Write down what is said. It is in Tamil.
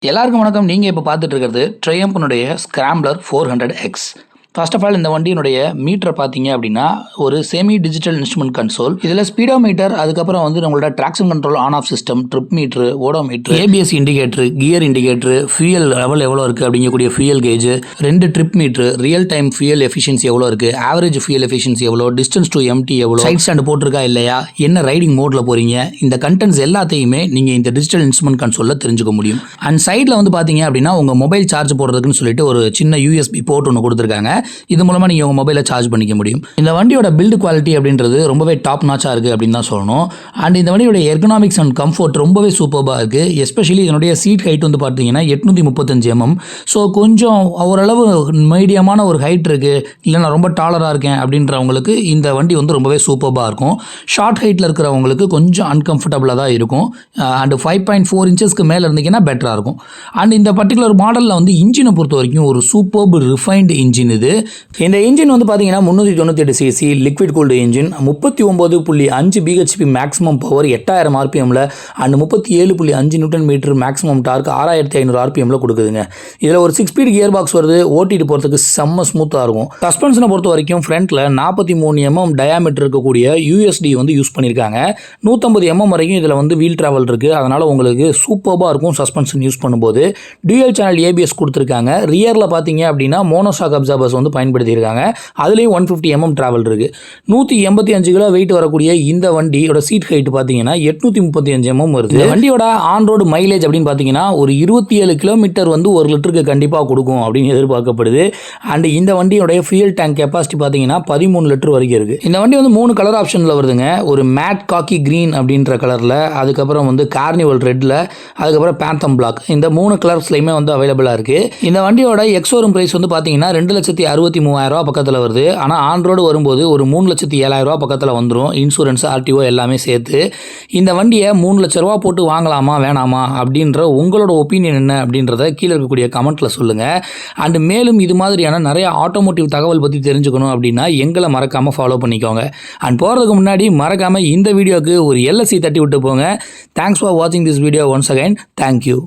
எல்லாருக்கும் வணக்கம். நீங்கள் இப்போ பார்த்துட்டு இருக்கிறது ட்ரையம்ப்னுடைய scrambler 400X. First of all இந்த வண்டியினுடைய மீட்டரை பார்த்தீங்க அப்படின்னா ஒரு செமி டிஜிட்டல் இன்ஸ்ட்ருமெண்ட் கன்சோல். இதில் ஸ்பீடோமீட்டர், அதுக்கப்புறம் வந்து உங்களோட traction control on off system, trip meter, odometer, ABS indicator, gear indicator, fuel level எவ்வளோ இருக்குது அப்படிங்கக்கூடிய fuel gauge, 2 trip meter, real time fuel efficiency எவ்வளோ இருக்குது, ஆவரேஜ் ஃபியூயல் எஃபிஷியன்சி எவ்வளோ, டிஸ்டன்ஸ் டு எம்டி எவ்வளோ, சைட் ஸ்டாண்ட் போட்டிருக்கா இல்லையா, என்ன ரைடிங் மோடில் போகிறீங்க, இந்த கண்டென்ட்ஸ் எல்லாத்தையுமே நீங்கள் இந்த டிஜிட்டல் இன்ஸ்ட்ருமெண்ட் கன்சோலில் தெரிஞ்சுக்க முடியும். அண்ட் சைடில் வந்து பார்த்தீங்க அப்படின்னா உங்கள் மொபைல் சார்ஜ் போடுறதுக்குன்னு சொல்லிட்டு ஒரு சின்ன யூஎஸ்பி போர்ட் ஒன்று கொடுத்துருக்காங்க. இது மூலமாக நீங்கள் உங்கள் மொபைலை சார்ஜ் பண்ணிக்க முடியும். இந்த வண்டியோட பில்டு குவாலிட்டி அப்படின்றது ரொம்பவே டாப் நாச்சாக இருக்குது அப்படின்னு தான் சொல்லணும். அண்ட் இந்த வண்டியோட எர்கனாமிக்ஸ் அண்ட் கம்ஃபர்ட் ரொம்பவே சூப்பராக இருக்குது. எஸ்பெஷலி இதனுடைய சீட் ஹைட் வந்து பார்த்தீங்கன்னா 835 mm. ஸோ கொஞ்சம் ஓரளவு மீடியமான ஒரு ஹைட் இருக்குது, இல்லை நான் ரொம்ப டாலராக இருக்கேன் அப்படின்றவங்களுக்கு இந்த வண்டி வந்து ரொம்பவே சூப்பராக இருக்கும். ஷார்ட் ஹைட்டில் இருக்கிறவங்களுக்கு கொஞ்சம் அன்கம்ஃபர்டபுளாக தான் இருக்கும். அண்ட் 5.4 inches மேலே இருந்தீங்கன்னா பெட்டராக இருக்கும். அண்ட் இந்த பர்டிகுலர் மாடலில் வந்து இன்ஜினை பொறுத்த வரைக்கும் ஒரு சூப்பர்ப் ரிஃபைன்டு இன்ஜின் இது. இந்த இன்ஜின் வந்து பார்த்தீங்கன்னா 398 cc liquid cooled engine, 39.5 bhp maximum power, 8000 rpmல and 37.5 newton metre maximum torque, 6500 rpmல கொடுக்குதுங்க. இதில் ஒரு 6 ஸ்பீட் கியர் பாக்ஸ் வருது. ஓட்டிட்டு போகிறதுக்கு செம்ம ஸ்மூத்தாக இருக்கும். சஸ்பென்ஷனை பொறுத்த வரைக்கும் ஃப்ரண்ட்டில் 43 mm டயாமீட்டர் இருக்கக்கூடிய யூஎஸ்டி வந்து யூஸ் பண்ணியிருக்காங்க. 150 mm வரைக்கும் இதில் வந்து வீல் ட்ராவல் இருக்குது. அதனால் உங்களுக்கு சூப்பராக இருக்கும் சஸ்பென்ஷன் யூஸ் பண்ணும்போது. டியூயல் சேனல் ஏபிஎஸ் கொடுத்துருக்காங்க. ரியரில் பார்த்தீங்க அப்படின்னா மோனோஷாக் அப்சார்பர்ஸ் வந்து பயன்படுத்தியிருக்காங்க. அதுலேயும் 150 mm டிராவல் இருக்குது. 185 கிலோ வெயிட் வரக்கூடிய இந்த வண்டியோட சீட் ஹைட் பார்த்தீங்கன்னா 835 mm வருது. இந்த வண்டியோட ஆன் ரோடு மைலேஜ் அப்படின்னு பார்த்தீங்கன்னா ஒரு 27 கிலோமீட்டர் வந்து 1 லிட்டருக்கு கண்டிப்பாக கொடுக்கும் அப்படின்னு எதிர்பார்க்கப்படுது. அண்ட் இந்த வண்டியோட ஃபியூயல் டேங்க் கெப்பாசிட்டி பார்த்தீங்கன்னா 13 லிட்டர் வரைக்கும் இருக்குது. இந்த வண்டி வந்து 3 கலர் ஆப்ஷனில் வருதுங்க. ஒரு மேட் காக்கி கிரீன் அப்படின்ற கலரில், அதுக்கப்புறம் வந்து கார்னிவல் ரெட்டில், அதுக்கப்புறம் பேந்தம் பிளாக், இந்த 3 கலர்ஸ்லையுமே வந்து அவைலபிளாக இருக்குது. இந்த வண்டியோட எக்ஸோரூம் ப்ரைஸ் வந்து பார்த்தீங்கன்னா 2,63,000 பக்கத்தில் வருது. ஆனால் ஆன் ரோடு வரும்போது ஒரு 3,07,000 பக்கத்தில் வந்துடும். இன்சூரன்ஸ், ஆர்டிஓ எல்லாமே சேர்த்து. இந்த வண்டியை 3 லட்ச ரூபா போட்டு வாங்கலாமா வேணாமா அப்படின்ற உங்களோட ஒப்பீனியன் என்ன அப்படின்றத கீழே இருக்கக்கூடிய கமெண்ட்டில் சொல்லுங்கள். அண்ட் மேலும் இது மாதிரியான நிறைய ஆட்டோமோட்டிவ் தகவல் பற்றி தெரிஞ்சுக்கணும் அப்படின்னா எங்களை மறக்காமல் ஃபாலோ பண்ணிக்கோங்க. அண்ட் போகிறதுக்கு முன்னாடி மறக்காமல் இந்த வீடியோவுக்கு ஒரு LSC தட்டி விட்டு போங்க. தேங்க்ஸ் ஃபார் வாட்சிங் this video once again. Thank you.